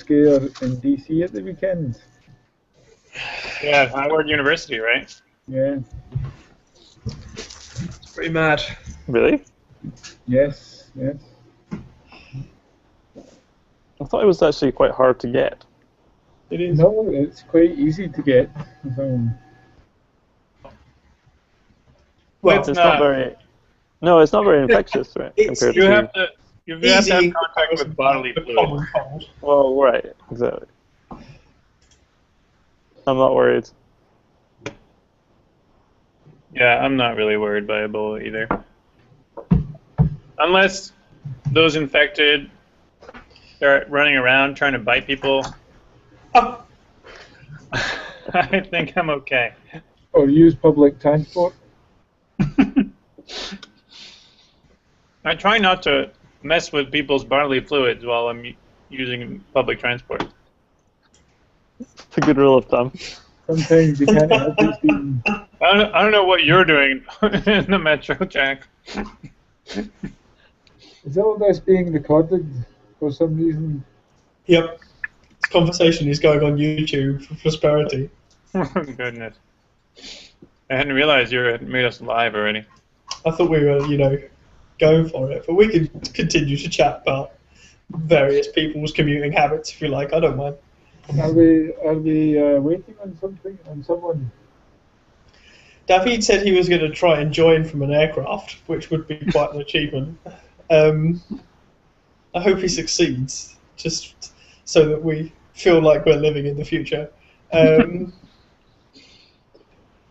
scare in DC at the weekend. Yeah, Howard University, right? Yeah. It's pretty mad. Really? Yes. Yes. I thought it was actually quite hard to get. It is. No, it's quite easy to get. Well, It's It's not. not very. No, it's not very infectious, right? It's- Compared You to. have to. You have to easy have in contact comparison with bodily to the fluid. common cold. Well, right, exactly. I'm not worried. Yeah, I'm not really worried by Ebola either. Unless those infected start running around trying to bite people, Oh, I think I'm okay. Or use public transport. I try not to mess with people's bodily fluids while I'm using public transport. It's a good rule of thumb. Sometimes you can't help it, Stephen. I don't know what you're doing in the Metro, Jack. Is all this being recorded for some reason? yep. This conversation is going on YouTube for prosperity. Oh, goodness. I hadn't realized you had made us live already. I thought we were, going for it, but we can continue to chat about various people's commuting habits if you like. I don't mind. Are we waiting on something on someone? David said he was going to try and join from an aircraft, which would be quite an achievement. I hope he succeeds, just so that we feel like we're living in the future.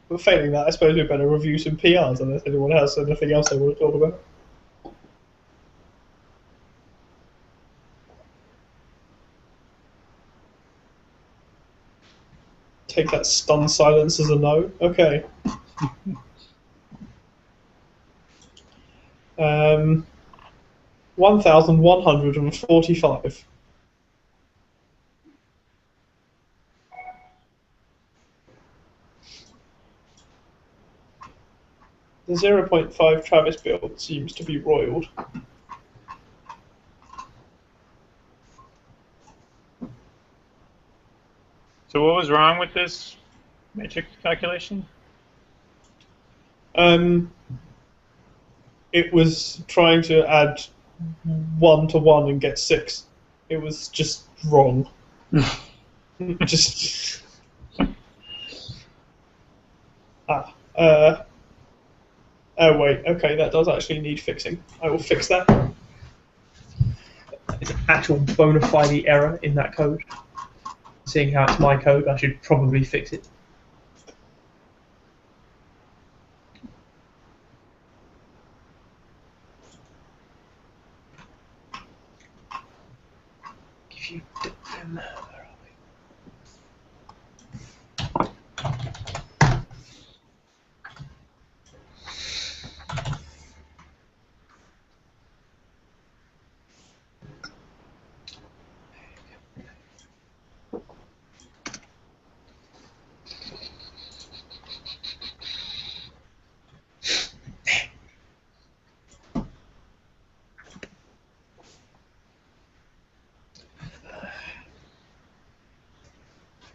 But failing that, I suppose we better review some PRs unless anyone has anything else they want to talk about. Take that stunned silence as a no. Okay. 1,145. The 0.5 Travis build seems to be roiled. So what was wrong with this matrix calculation? It was trying to add 1 to 1 and get 6. It was just wrong. Just. Oh, wait. Okay, that does actually need fixing. I will fix that. It's an actual bona fide error in that code. Seeing how it's my code, I should probably fix it. Give you where are we?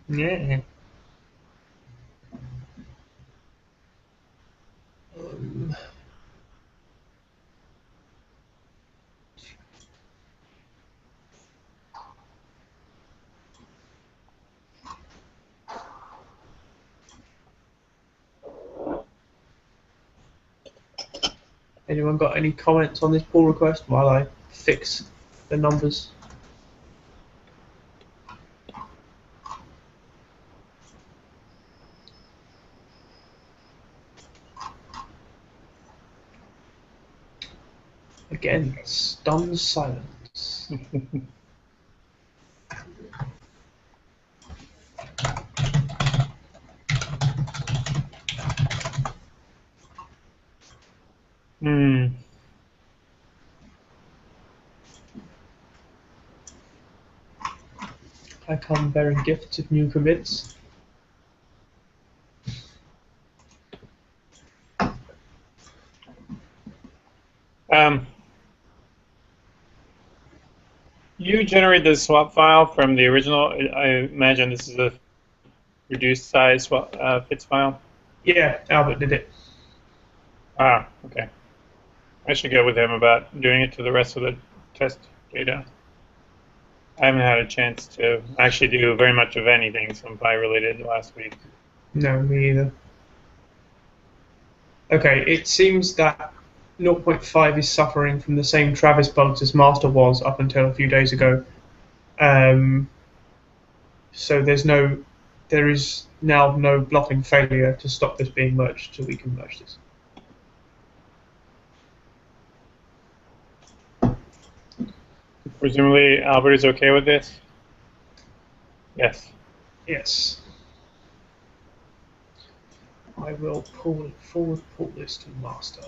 Yeah. Anyone got any comments on this pull request while I fix the numbers? Again, stunned silence. I come bearing gifts of new commits. you generate the swap file from the original? I imagine this is a reduced size swap, fits file. Yeah, Albert did it. Ah, okay. I should get with him about doing it to the rest of the test data. I haven't had a chance to actually do very much of anything SunPy related last week. No, me either. Okay, it seems that 0.5 is suffering from the same Travis bugs as Master was up until a few days ago. So there is now no blocking failure to stop this being merged, so we can merge this. Presumably Albert is okay with this? Yes. Yes. I will forward pull this to Master.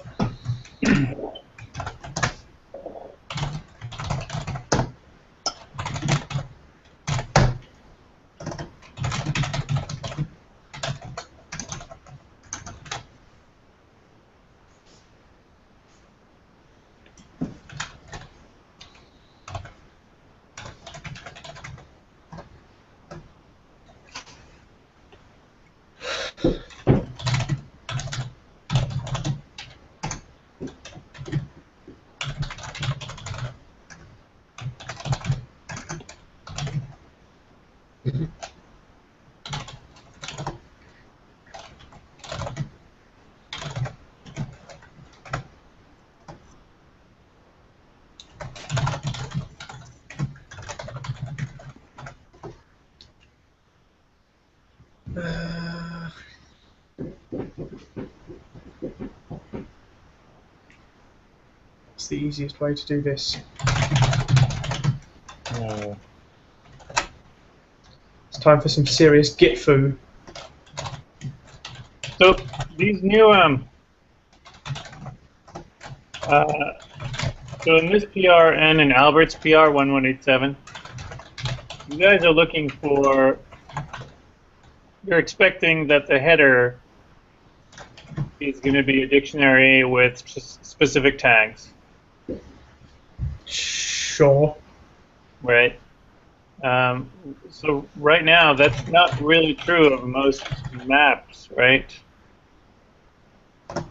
What's the easiest way to do this? It's time for some serious Git foo. So these new so in this PR and in Albert's PR 1187, you guys are looking for. You're expecting that the header is going to be a dictionary with specific tags, Sure. right? So right now, that's not really true of most maps, right? I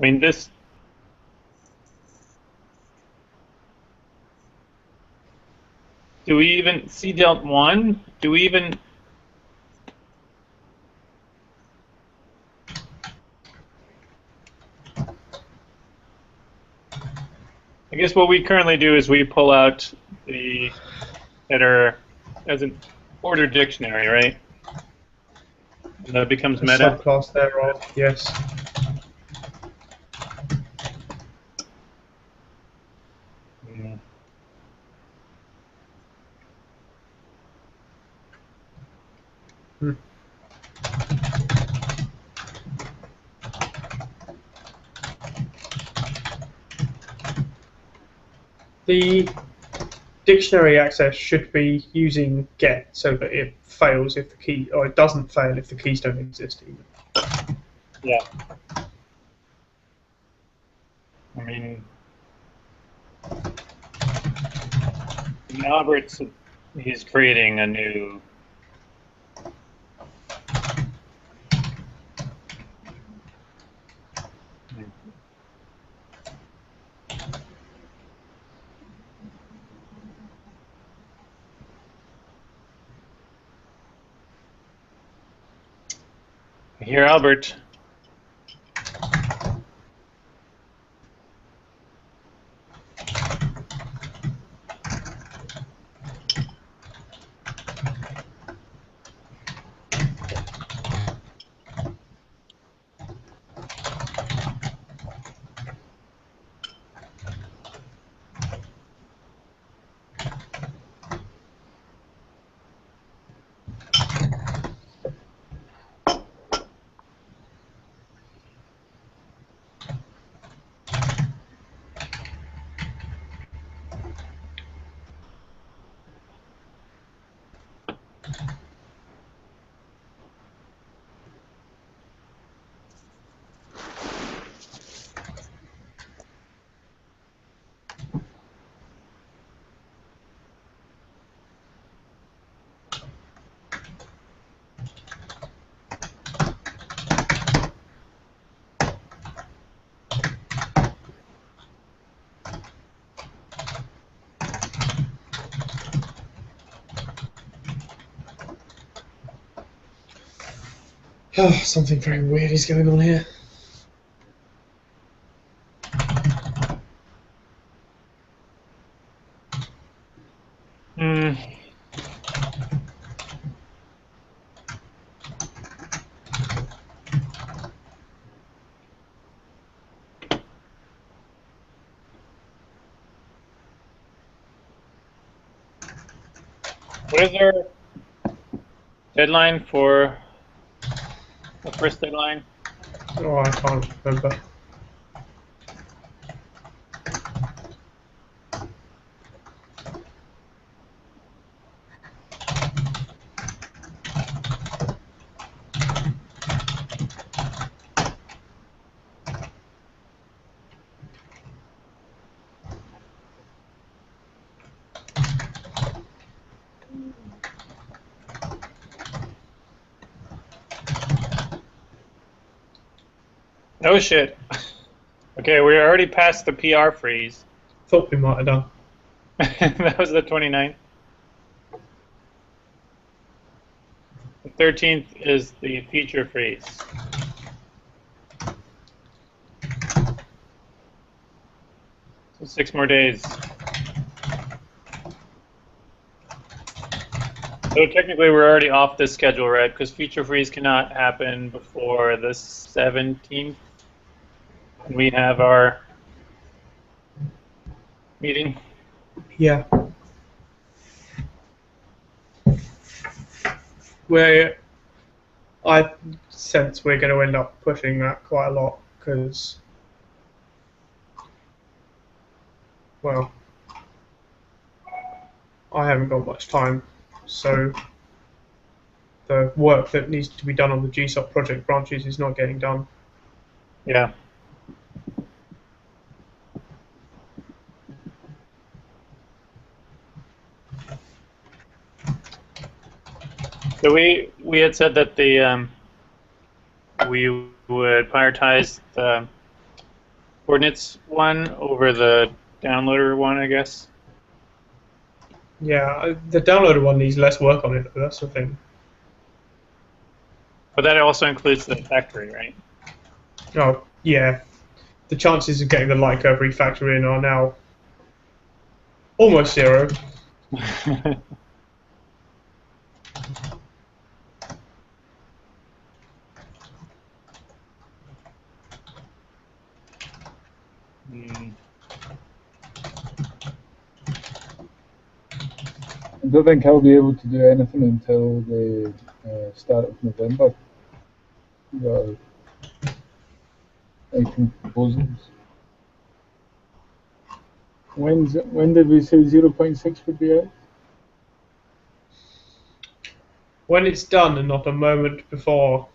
mean, this. Do we even see Delt 1? Do we even? I guess what we currently do is we pull out the header as an ordered dictionary, right? And that becomes A meta. subclass thereof, yes. Mm. Hmm. The dictionary access should be using get so that it fails if the key, or it doesn't fail if the keys don't exist even. Yeah. I mean, Albert's he's creating a new. Here, Albert. Oh, something very weird is going on here. Hmm. What is our deadline for the first deadline? Oh, I can't remember. Oh shit. Okay, we're already past the PR freeze. Thought we might have done. That was the 29th. The 13th is the feature freeze. So 6 more days. So technically we're already off this schedule, right? Because feature freeze cannot happen before the 17th. And we have our meeting. Yeah. Where I sense we're going to end up pushing that quite a lot because, well, I haven't got much time, so the work that needs to be done on the GSOC project branches is not getting done. Yeah. So we had said that the we would prioritize the coordinates one over the downloader one, I guess. Yeah, the downloader one needs less work on it, that's the thing. But that also includes the factory, right? Oh, yeah. The chances of getting the light curve refactor in are now almost zero. Hmm. I don't think I'll be able to do anything until the start of November. The item proposals. When did we say 0.6 would be out? When it's done and not a moment before.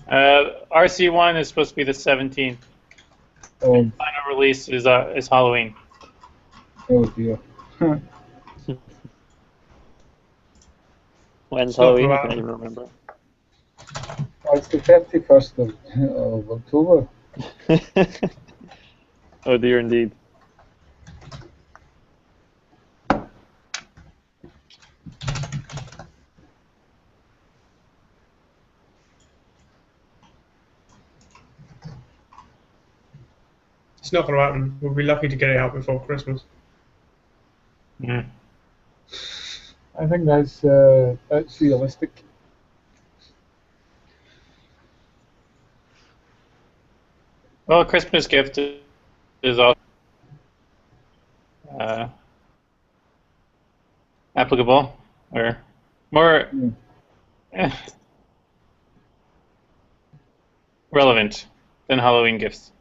RC1 is supposed to be the 17th. Oh, Final release is Halloween. oh dear. When's It's not Halloween? I gonna can't happen. even remember. Oh, it's the 31st of October. Oh dear, indeed. It's not going to happen. We'll be lucky to get it out before Christmas. Mm. I think that's realistic. Well, Christmas gift is also applicable, or more relevant than Halloween gifts.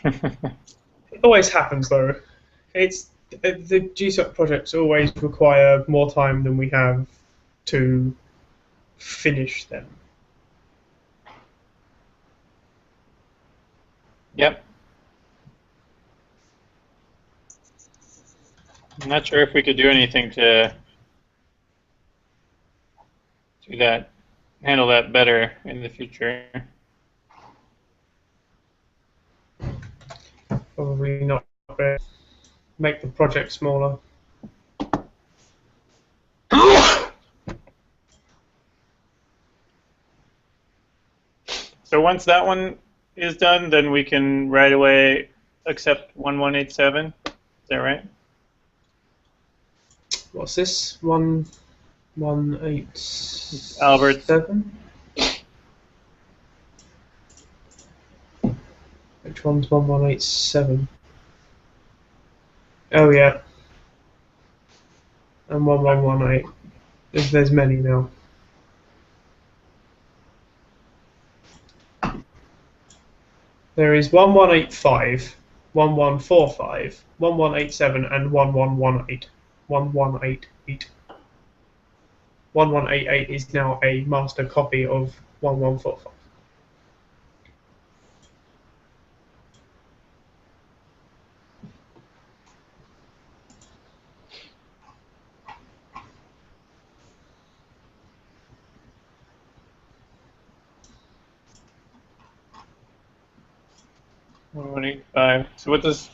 It always happens though. It's the GSOC projects always require more time than we have to finish them. Yep. I'm not sure if we could do anything to do that, handle that better in the future. Probably not. Make the project smaller. So once that one is done, then we can right away accept 1187. Is that right? What's this? 1187. Albert's. Which one's 1187? Oh yeah, and 1118. There's many now. There is 1185, 1145, 1187, and 1118. 1188. 1188 is now a master copy of 1145. One one eight five. So what does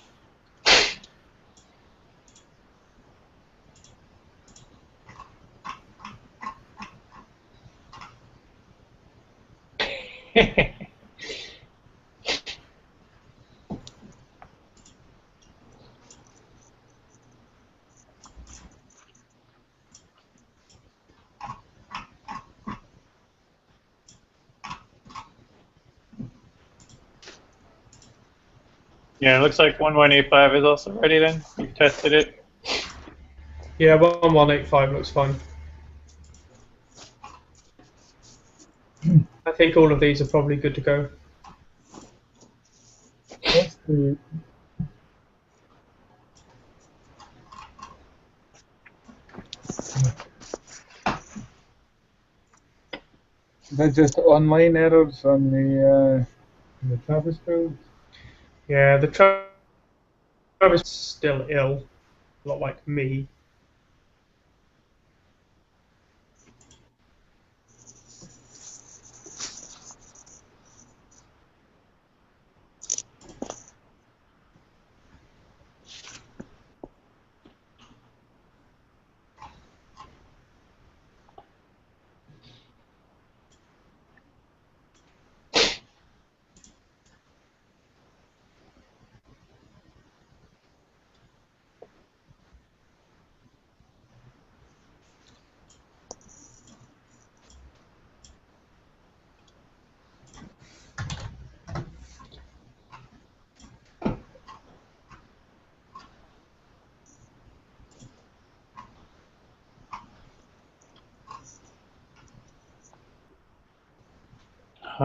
Yeah, it looks like 1185 is also ready then. You've tested it. Yeah, 1185 looks fine. I think all of these are probably good to go. What's the Is that just online errors on the Travis build? Yeah, the Travis is still ill, a lot like me.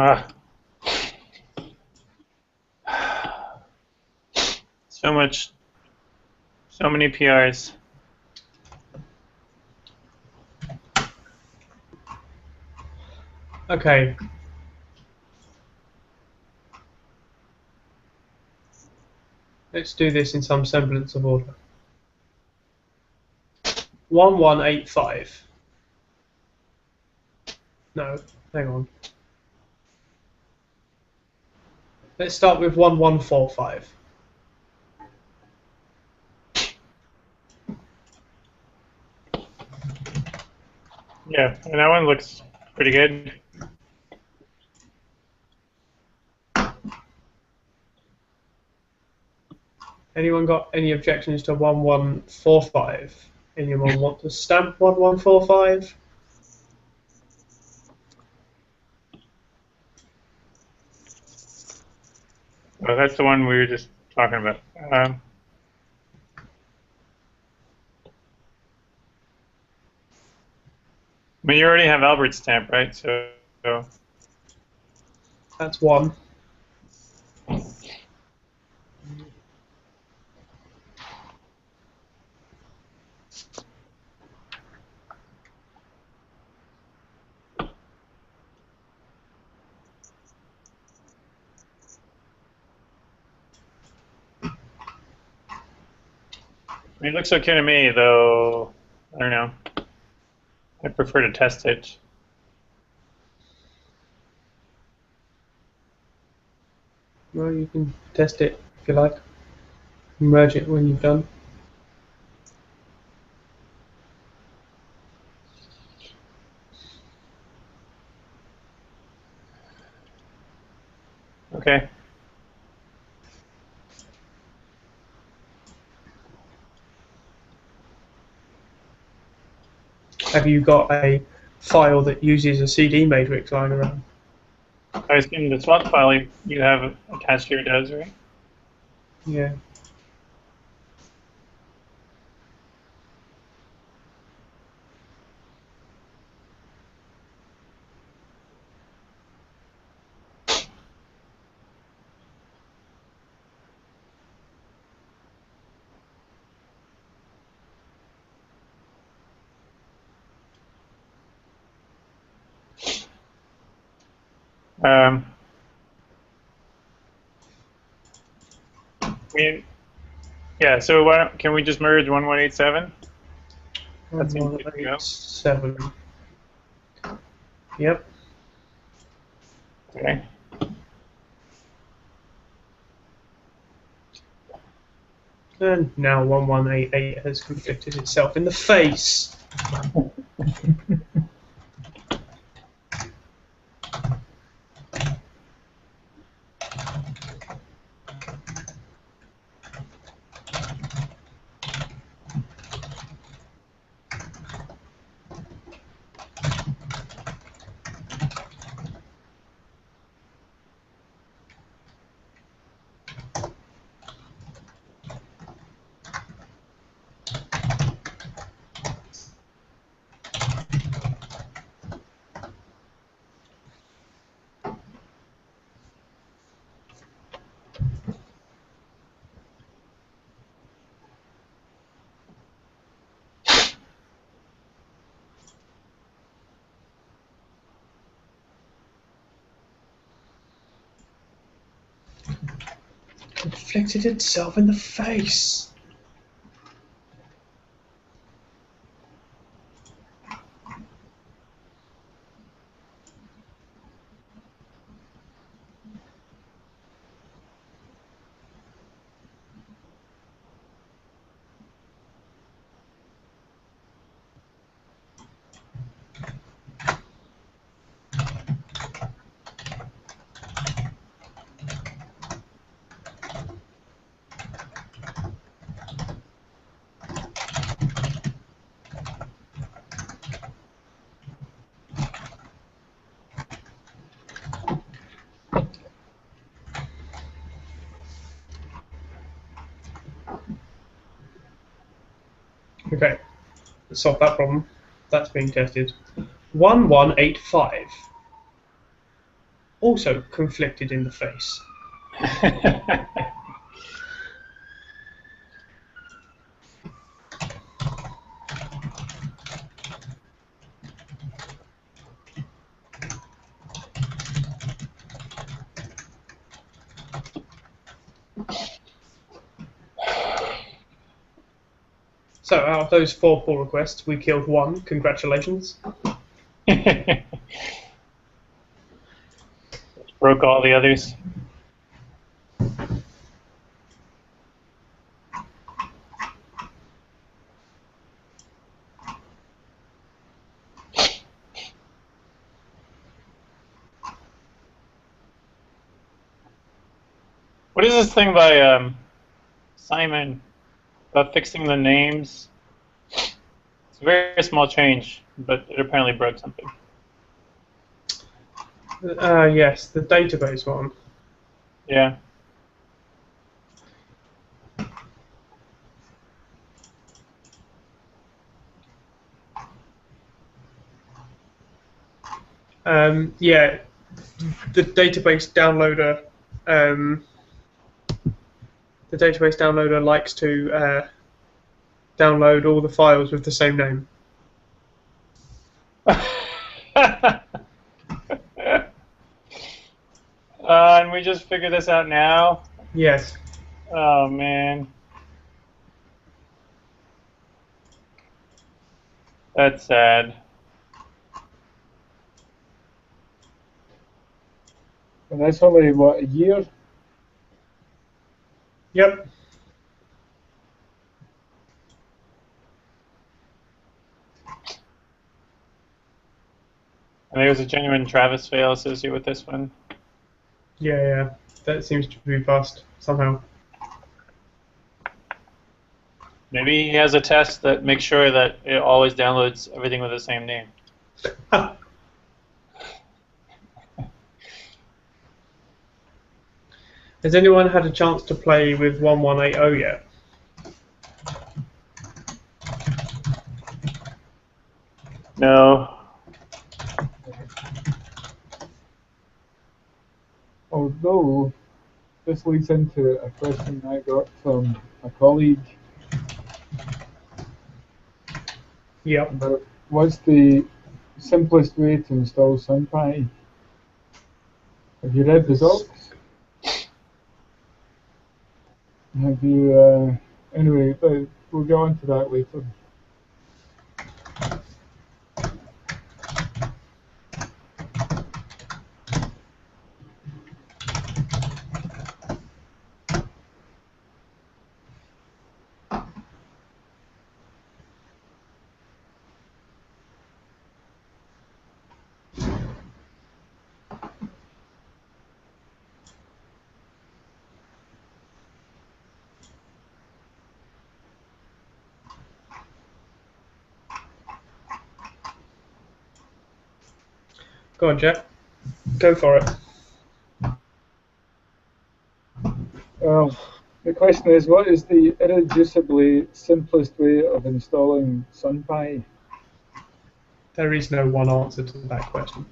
Ah. So many PRs. Okay. Let's do this in some semblance of order. 1185. No, hang on. Let's start with 1145. Yeah, and that one looks pretty good. Anyone got any objections to 1145? Anyone want to stamp 1145? Oh, that's the one we were just talking about. I mean, you already have Albert's stamp, right? So That's one. I mean, it looks okay to me, though. I don't know. I prefer to test it. Well, you can test it if you like. Merge it when you've done. Okay. Have you got a file that uses a CD matrix lying around? I assume the swap file you have attached here does, right? Yeah. Um, we, yeah, so can we just merge 1187? That seems good to go. 1187. Yep. Okay. And now 1188 has conflicted itself in the face. Conflicted itself in the face. Okay, let's solve that problem. That's being tested. 1185. Also conflicted in the face. So out of those 4 pull requests, we killed 1. Congratulations. Broke all the others. What is this thing by Simon about fixing the names? It's a very small change, but it apparently broke something. Yes, the database one. Yeah. Yeah, the database downloader. The database downloader likes to download all the files with the same name. And we just figured this out now? Yes. Oh, man. That's sad. And that's only, what, a year? Yep. And there was a genuine Travis fail associated with this one. Yeah, yeah. that seems to be fast somehow. Maybe he has a test that makes sure that it always downloads everything with the same name. Has anyone had a chance to play with 1180 yet? No. Although this leads into a question I got from a colleague Yep. about what's the simplest way to install SunPy. Have you read the docs? Have you? Anyway, we'll get on to that later. Go on, Jack. Go for it. Well, the question is, what is the irreducibly simplest way of installing SunPy? There is no one answer to that question.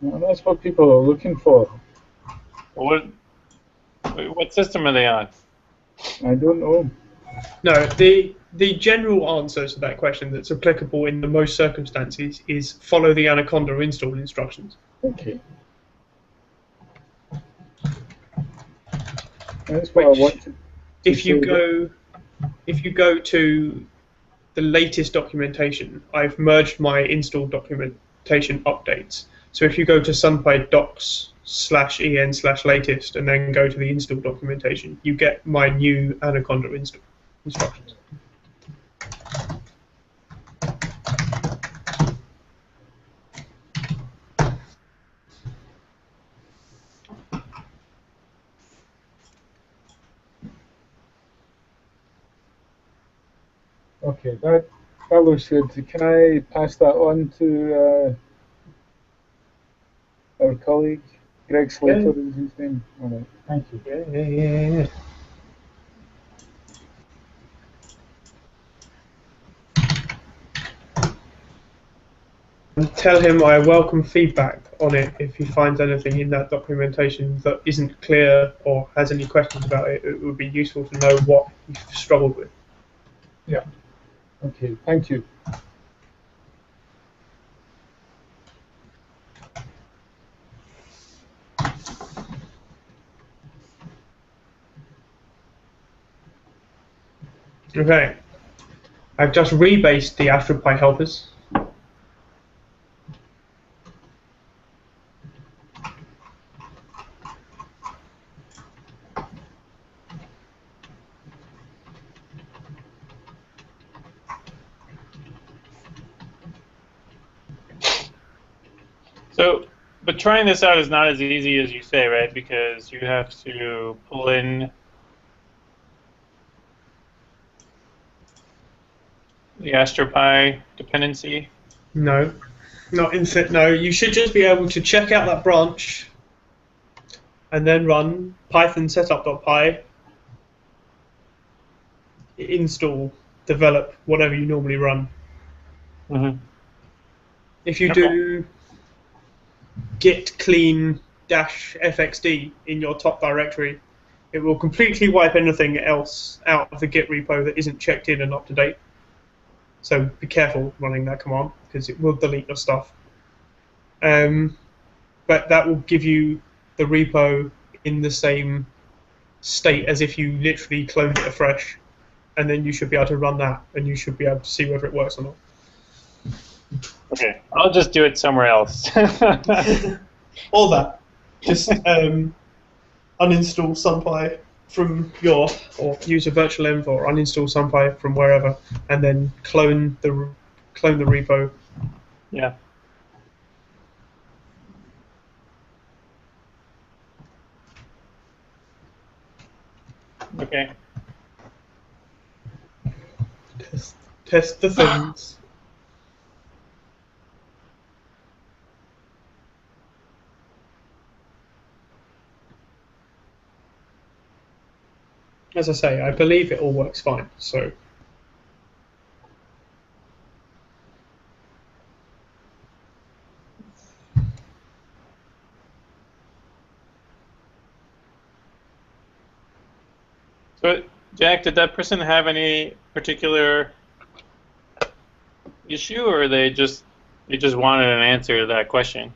Well, that's what people are looking for. What system are they on? I don't know. No, the general answer to that question that's applicable in the most circumstances is follow the Anaconda install instructions. Okay. That's what I want to If you say. go to the latest documentation, I've merged my install documentation updates. So if you go to SunPy docs/en/latest and then go to the install documentation, you get my new Anaconda install instructions. Okay, that looks good. Can I pass that on to our colleague? Greg Slater is his name. All right, thank you. Yeah. And tell him I welcome feedback on it if he finds anything in that documentation that isn't clear or has any questions about it. It would be useful to know what you've struggled with. Yeah. Okay, thank you. Okay. I've just rebased the AstroPy helpers. So, but trying this out is not as easy as you say, right? Because you have to pull in the AstroPy dependency. No, not infinite. No, you should just be able to check out that branch and then run python setup.py, install, develop, whatever you normally run. Mm-hmm. If you do git clean -fxd in your top directory, it will completely wipe anything else out of the git repo that isn't checked in and up to date. So be careful running that command because it will delete your stuff. But that will give you the repo in the same state as if you literally cloned it afresh, and then you should be able to run that, and you should be able to see whether it works or not. Okay, I'll just do it somewhere else. All that. Just uninstall SunPy from or use a virtual env or uninstall SunPy from wherever, and then clone the repo. Yeah. Okay. Test the things. As I say, I believe it all works fine. So. So, Jack, did that person have any particular issue, or they just wanted an answer to that question?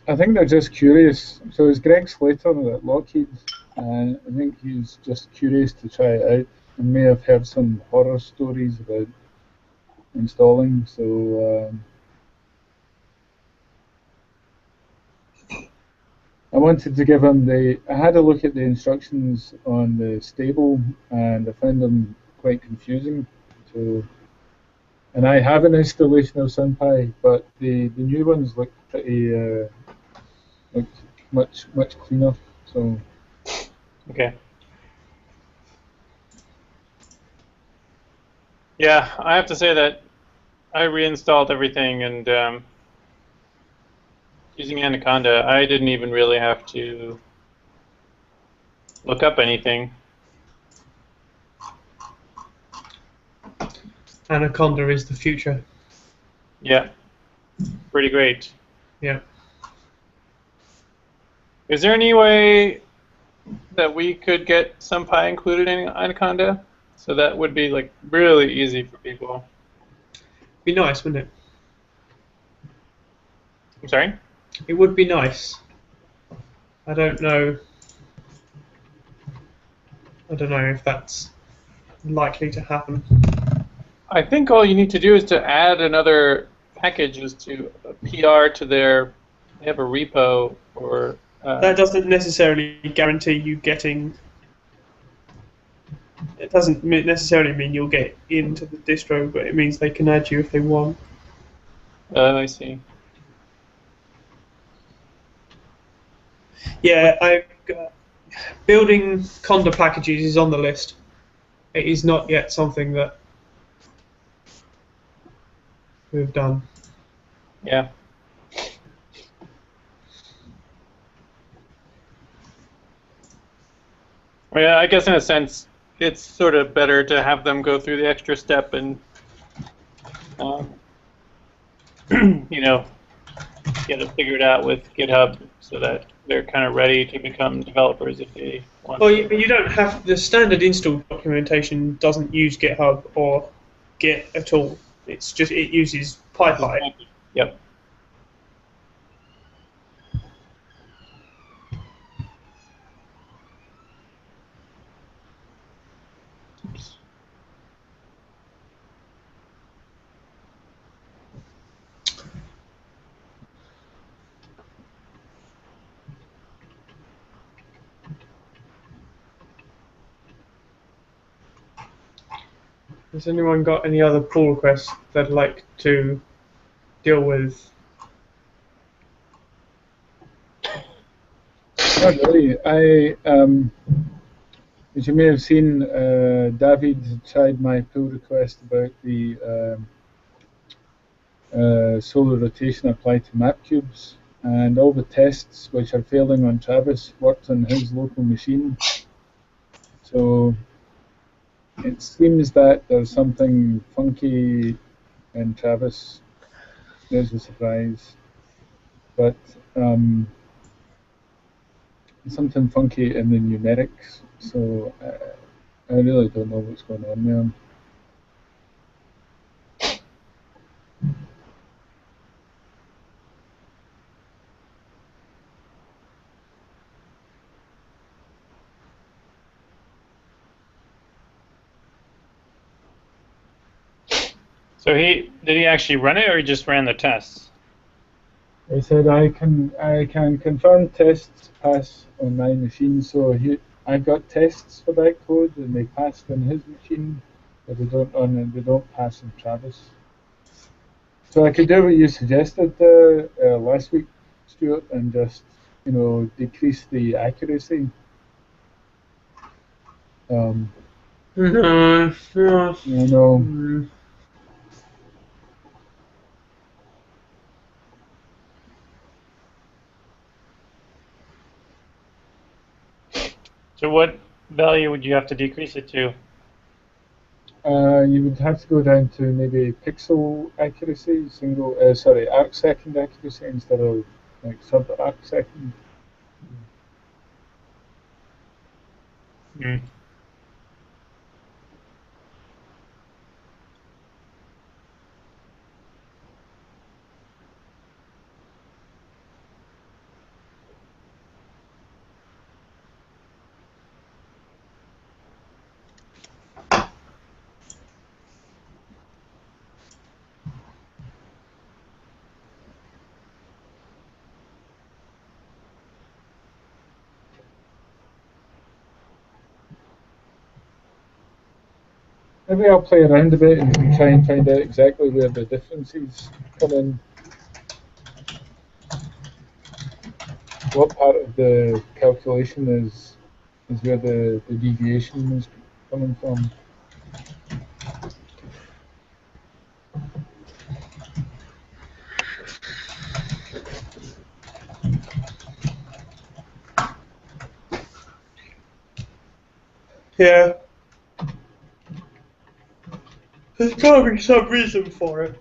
I think they're just curious. So it's Greg Slater at Lockheed, and I think he's just curious to try it out and may have heard some horror stories about installing. So I wanted to give him I had a look at the instructions on the stable, and I found them quite confusing. So, and I have an installation of SunPy, but the new ones look pretty look much cleaner. So. Okay. Yeah, I have to say that I reinstalled everything, and using Anaconda, I didn't even really have to look up anything. Anaconda is the future. Yeah, pretty great. Yeah. Is there any way that we could get SunPy included in Anaconda? So that would be like really easy for people. Be nice, wouldn't it? I'm sorry? It would be nice. I don't know. I don't know if that's likely to happen. I think all you need to do is to add another package is to PR to they have a repo for... That doesn't necessarily guarantee you getting. It doesn't necessarily mean you'll get into the distro, but it means they can add you if they want. I see. Yeah, building Conda packages is on the list. It is not yet something that we've done. Yeah. Well, yeah, I guess in a sense, it's sort of better to have them go through the extra step and, um, get it figured out with GitHub so that they're kind of ready to become developers if they want Well, to. you don't have the standard install documentation doesn't use GitHub or Git at all. It's just it uses PyPy. Yep. Has anyone got any other pull requests they'd like to deal with? Not really. As you may have seen, David tried my pull request about the solar rotation applied to map cubes, and all the tests which are failing on Travis worked on his local machine. So it seems that there's something funky in Travis. There's a surprise, but something funky in the numerics. So I really don't know what's going on there. So did he actually run it, or he just ran the tests? He said I can confirm tests pass on my machine. So I've got tests for that code, and they passed on his machine, but they don't pass on Travis. So I could do what you suggested last week, Stuart, and just decrease the accuracy. Um, No. you know, Mm. So what value would you have to decrease it to? you would have to go down to maybe pixel accuracy, arc second accuracy instead of like sub arc second. Mm. Maybe I'll play around a bit and try and find out exactly where the differences come in. What part of the calculation is where the deviation is coming from. Yeah. There's got to be some reason for it.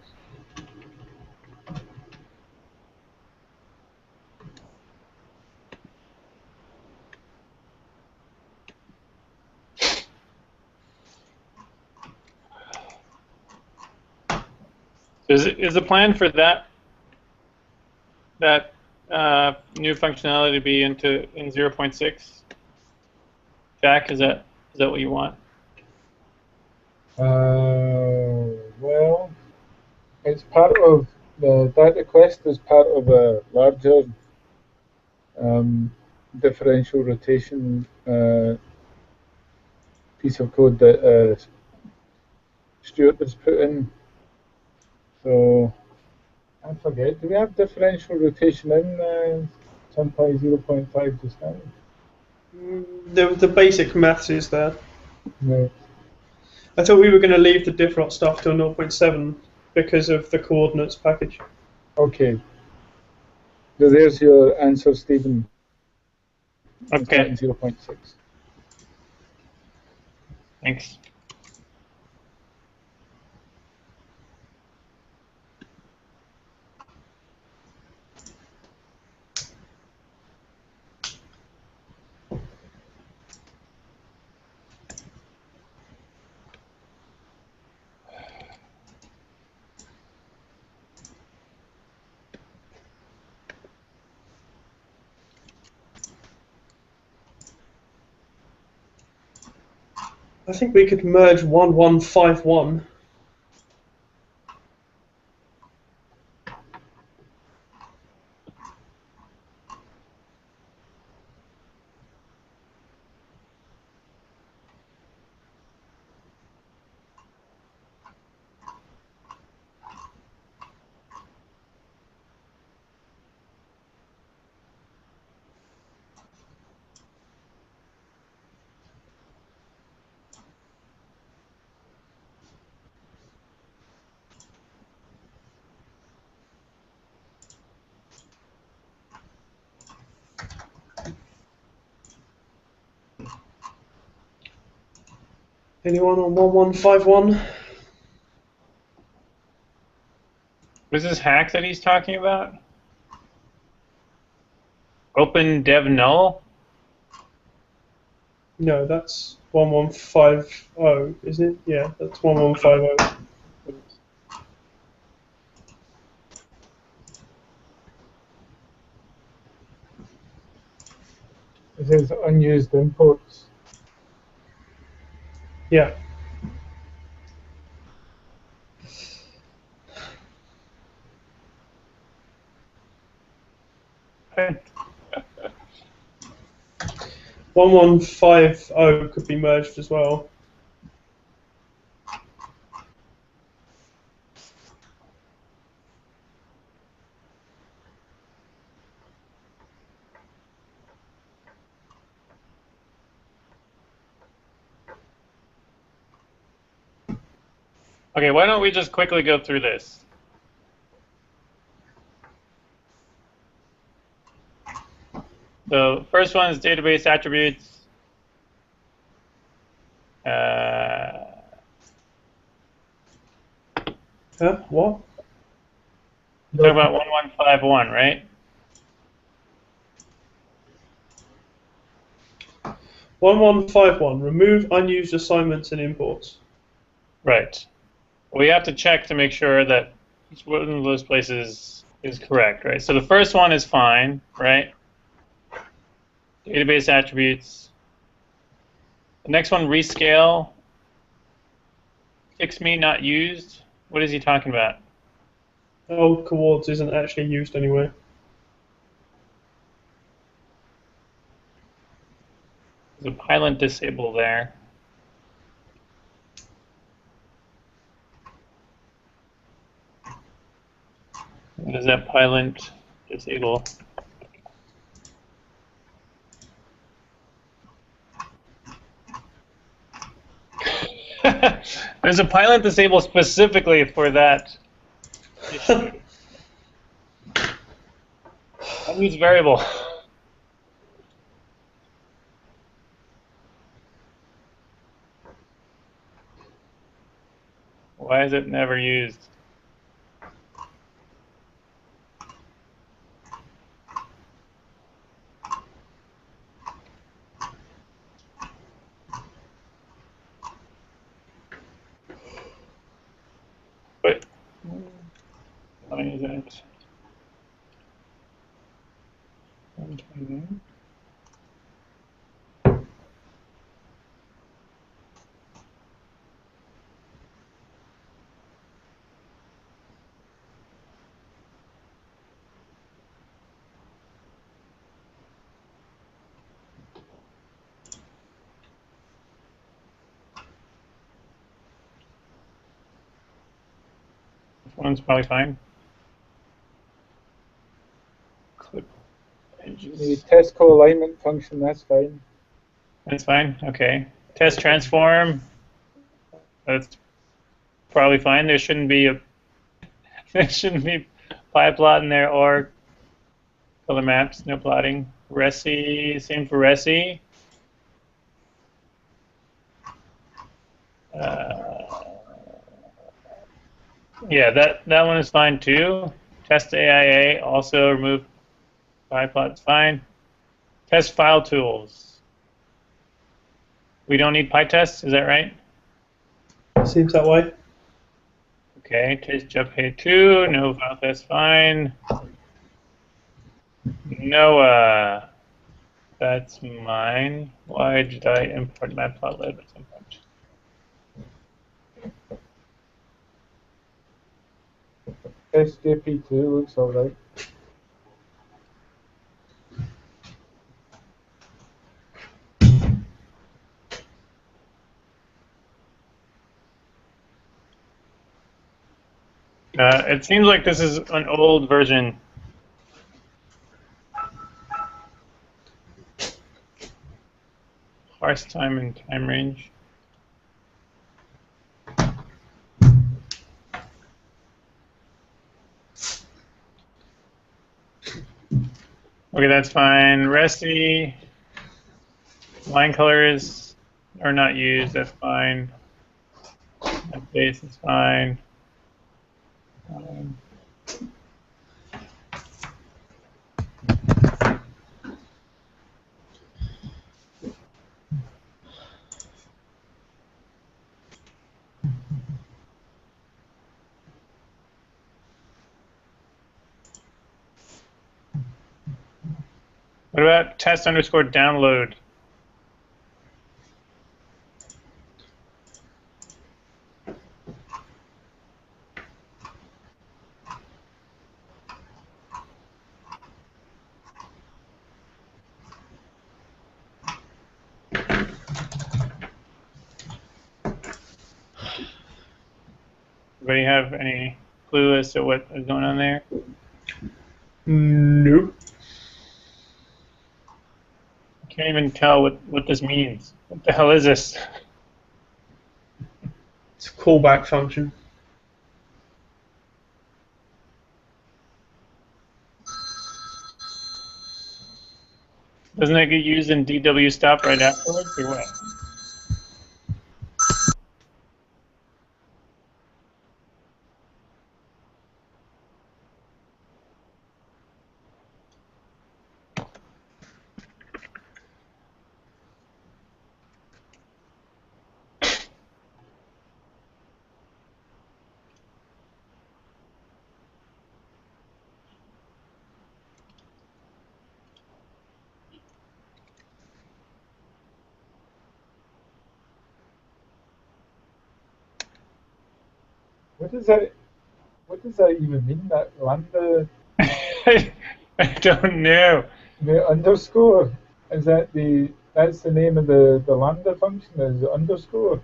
So is the plan for that new functionality to be in 0.6? Jack, is that what you want? Well, it's part of that request is part of a larger differential rotation piece of code that Stuart has put in. So I forget. Do we have differential rotation in SunPy 0.5 just now? The basic maths is there. No. I thought we were going to leave the different stuff till 0.7 because of the coordinates package. Okay. So there's your answer, Stephen. It's not Okay, in 0.6. thanks. I think we could merge 1151. Anyone on 1151? Was this hack that he's talking about? Open dev null? No, that's 1150, isn't it? Yeah, that's 1150. It says unused imports. Yeah. Okay. 1150 could be merged as well. Okay, why don't we just quickly go through this? So first one is database attributes. What? Talk about 1151, right? 1151. Remove unused assignments and imports. Right. We have to check to make sure that each one of those places is correct, right? So the first one is fine, right? Database attributes. The next one, rescale. Fix me not used. What is he talking about? Old coords isn't actually used anyway. There's a pilot disable there. What is that pilot disable? There's a pilot disable specifically for that issue. Unused variable. Why is it never used? Wait. Why is it? 129. This one's probably fine. Clip The edges. test co-alignment function, that's fine. That's fine. Okay. Test transform. That's probably fine. There shouldn't be a there shouldn't be pie plot in there or color maps. No plotting. Resi. Same for Resi. Yeah, that one is fine too. Test AIA also remove pie plot's fine. Test file tools. We don't need PyTest, is that right? Seems that way. Okay, test JPay2, no file test, fine. Noah, that's mine. Why did I import matplotlib at some point? SJP2 looks alright. It seems like this is an old version. Parse time and time range. Okay, that's fine. Resti, line colors are not used, that's fine. That base is fine. What about test underscore download? Anybody have any clue as to what is going on there? Nope. I can't even tell what this means. What the hell is this? It's a callback function. Doesn't it get used in DW stop right afterwards, or what? What does that? What does that even mean? That lambda, I don't know. the underscore, is that the? That's the name of the lambda function. Is underscore?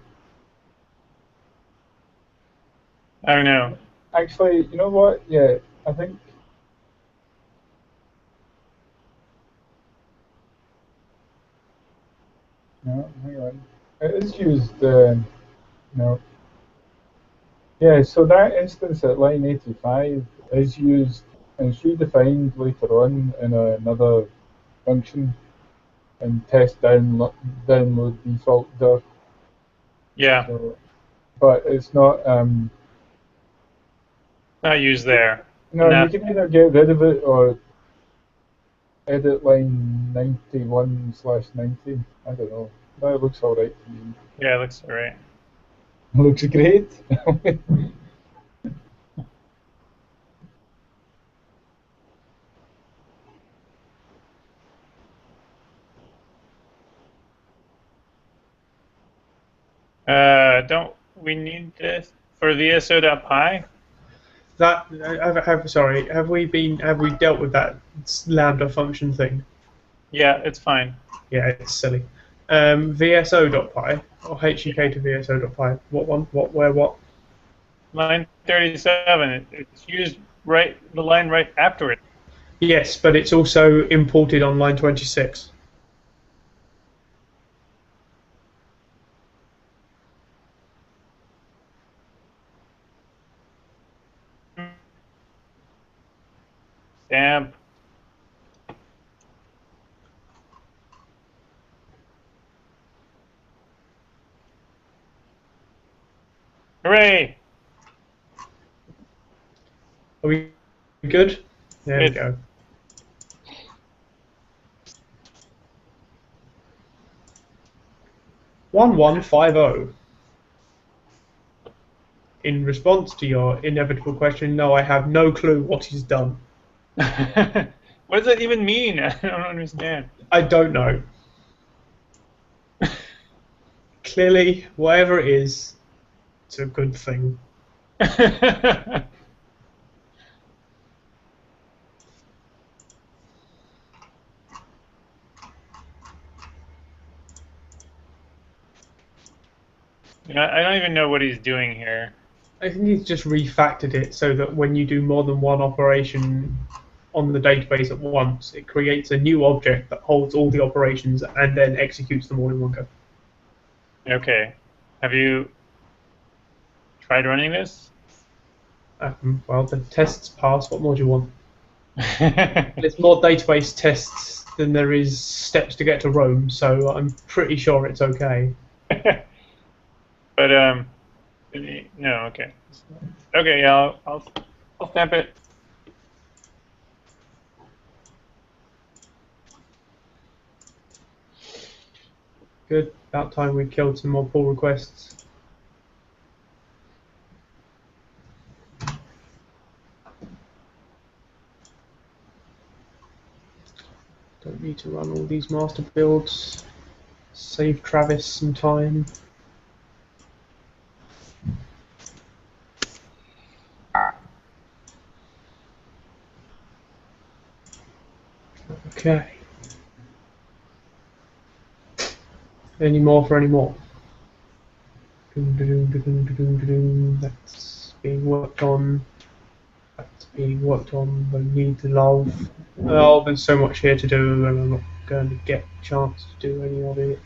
I don't know. Actually, you know what? Yeah, I think. No, hang on. It is used. No. Yeah, so that instance at line 85 is used and it's redefined later on in another function and download default dir. Yeah, So, but it's not. not used there. No, No. you can either get rid of it or edit line 91/90. I don't know. That looks alright to me. Yeah, it looks all right. Looks great. Don't we need this for VSO.py? That have we dealt with that lambda function thing? Yeah, it's fine. Yeah, it's silly. VSO.py or HEK to VSO.py. What one? What? Where? What? Line 37. It's used right the line right after it. Yes, but it's also imported on line 26. Stamp. Hooray! Are we good? There we Good. go. "1150. In response to your inevitable question, no, I have no clue what he's done. What does that even mean? I don't understand. I don't know. Clearly, whatever it is, it's a good thing. I don't even know what he's doing here. I think he's just refactored it so that when you do more than one operation on the database at once, it creates a new object that holds all the operations and then executes them all in one go. Okay. Have you tried running this? Well, the tests pass. What more do you want? There's more database tests than there is steps to get to Rome, so I'm pretty sure it's okay. But no, okay. Okay, yeah, I'll stamp it. Good. About time we killed some more pull requests. Don't need to run all these master builds. Save Travis some time. Okay. Any more for any more? That's being worked on. That's being worked on. We need the love. Oh, there's so much here to do, and I'm not going to get a chance to do any of it.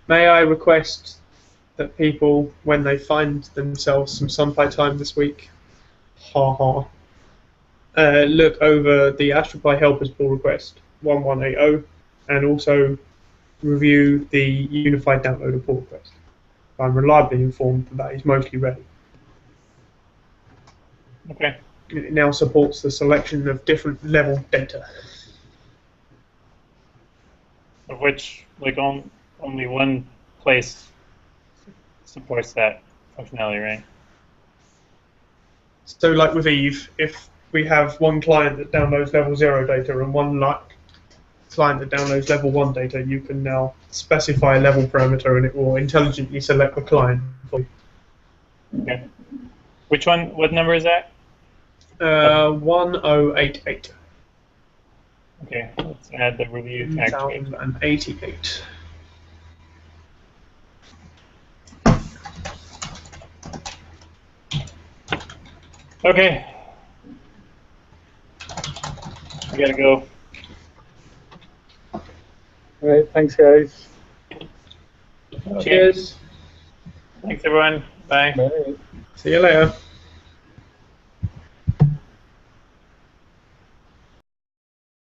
May I request that people, when they find themselves some SunPy time this week, look over the AstroPy helpers pull request 1180 and also review the unified downloader pull request. I'm reliably informed that that is mostly ready. Okay. It now supports the selection of different level data. Of which, like, only one place supports that functionality, right? So, like with Eve, if we have one client that downloads level 0 data and one client that downloads level 1 data, you can now specify a level parameter and it will intelligently select the client for you. Okay. Which one? What number is that? 1088. Okay, let's add the review tag to it. 1088. Okay. I gotta go. All right, thanks, guys. Okay. Cheers. Thanks, everyone. Bye. Bye. See you later.